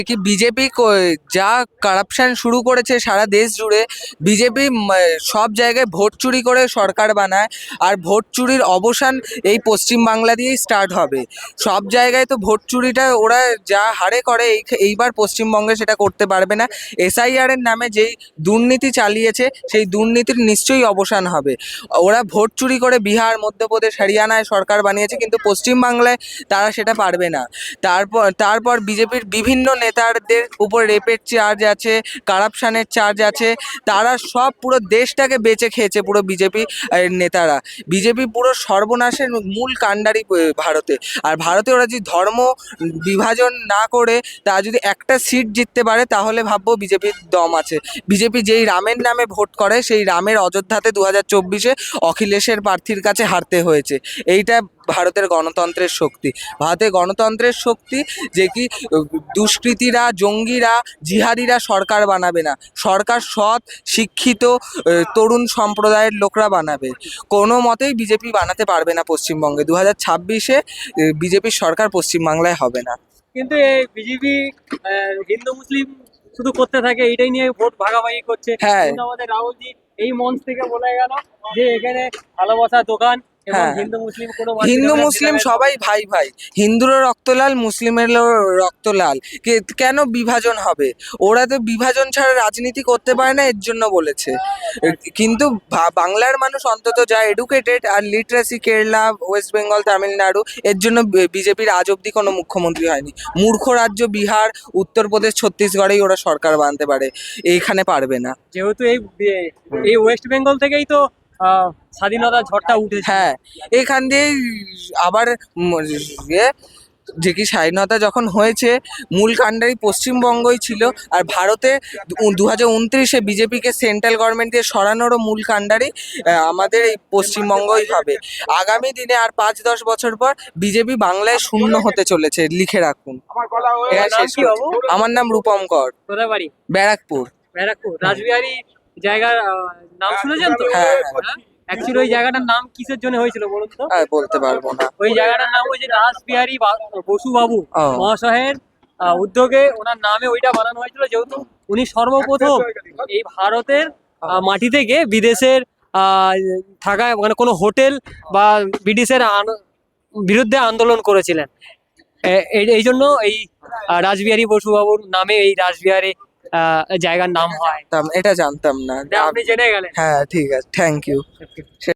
কি বিজেপি যা কারাপশন শুরু করেছে সারা দেশ জুড়ে। বিজেপি সব জায়গায় ভোট চুরি করে সরকার বানায়, আর ভোট চুরির অবসান এই পশ্চিম বাংলা দিয়েই স্টার্ট হবে। সব জায়গায় তো ভোট চুরিটা ওরা যা হারে করে, এইবার পশ্চিমবঙ্গে সেটা করতে পারবে না। এসআইআর এর নামে যেই দুর্নীতি চালিয়েছে সেই দুর্নীতির নিশ্চয়ই অবসান হবে। ওরা ভোট চুরি করে বিহার, মধ্যপ্রদেশ, হরিয়ানায় সরকার বানিয়েছে, কিন্তু পশ্চিমবাংলায় তারা সেটা পারবে না। তারপর বিজেপির বিভিন্ন নেতাদের উপর রেপের চার্জ আছে, কারাপশানের চার্জ আছে। তারা সব পুরো দেশটাকে বেচে খেয়েছে পুরো বিজেপি নেতারা। বিজেপি পুরো সর্বনাশের মূল কাণ্ডারি ভারতে। আর ভারতে ওরা যদি ধর্ম বিভাজন না করে তারা যদি একটা সিট জিততে পারে, তাহলে ভাববো বিজেপির দম আছে। বিজেপি যেই রামের নামে ভোট করে, সেই রামের অযোধ্যাতে 2024-এ অখিলেশের প্রার্থীর কাছে হারতে হয়েছে। এইটা ভারতের গণতন্ত্রের শক্তি। ভারতের গণতন্ত্রের শক্তি যে কি দুষ্কৃতীরা, জঙ্গিরা, জিহাদিরা সরকার বানাবে না। সরকার সৎ, শিক্ষিত তরুণ সম্প্রদায়ের লোকরা বানাবে। কোনো মতেই বিজেপি বানাতে পারবে না পশ্চিমবঙ্গে। 2026-এ বিজেপির সরকার পশ্চিমবাংলায় হবে না। কিন্তু এই বিজেপি হিন্দু মুসলিম শুধু করতে থাকে, এটাই নিয়ে ভোট ভাগাভাগি করছে। হ্যাঁ। কিন্তু আমাদের রাহুলজি এই মঞ্চ থেকে বলে গেল যে এখানে ভালোবাসা দোকান এবং হ্যাঁ, হিন্দু মুসলিম কোনো হিন্দু মুসলিম সবাই ভাই ভাই। হিন্দুরও রক্ত লাল, মুসলিমেরও রক্ত লাল। কেন বিভাজন হবে? ওরা তো বিভাজন ছাড়া রাজনীতি করতে পারে না, এর জন্য বলেছে। কিন্তু বাংলার মানুষ অন্তত যা এডুকেটেড আর লিটারেসি, কেরালা, ওয়েস্ট বেঙ্গল, তামিলনাড়ু, এর জন্য বিজেপির আজ অব্দি কোনো মুখ্যমন্ত্রী হয়নি। মূর্খ রাজ্য বিহার, উত্তরপ্রদেশ, ছত্তিশগড়েই ওরা সরকার বানাতে পারে, এইখানে পারবে না। যেহেতু এই ওয়েস্ট বেঙ্গল থেকেই তো স্বাধীনতা ঝড়টা উঠেছে। হ্যাঁ, এখান দিয়েই আবার ইয়ে যে কি স্বাধীনতা যখন হয়েছে, মূল কাণ্ডারি পশ্চিমবঙ্গই ছিল। আর ভারতে 2029-এ বিজেপিকে সেন্ট্রাল গভর্নমেন্ট দিয়ে সরানোরও মূল কাণ্ডারি আমাদের এই পশ্চিমবঙ্গই হবে। আগামী দিনে আর 5-10 বছর পর বিজেপি বাংলায় শূন্য হতে চলেছে, লিখে রাখুন। তোমার নাম কি বাবু? আমার নাম রূপম কর, কোথায় বাড়ি? ব্যারাকপুর। ব্যারাকপুর রাসবিহারী জায়গার নাম শুনেছেন তো? হ্যাঁ, অ্যাকচুয়ালি ওই জায়গাটার নাম কিসের জন্য হয়েছিল বলুন তো? হ্যাঁ, বলতে পারবো না। ওই জায়গাটার নাম হয়েছে রাসবিহারী বসু বাবু ও। মহাশয়ের উদ্যোগে, ওনার নামে ওইটা বানানো হয়েছিল। যেহেতু উনি সর্বপ্রথম এই ভারতের মাটি থেকে বিদেশের থাকা মানে কোনো হোটেল বা ব্রিটিশের বিরুদ্ধে আন্দোলন করেছিলেন। এই জন্য এই রাসবিহারী বসু বাবুর নামে এই রাসবিহারী জায়গার নাম হয়। এটা জানতাম না। আপনি জেনে গেলেন। হ্যাঁ, ঠিক আছে, থ্যাংক ইউ।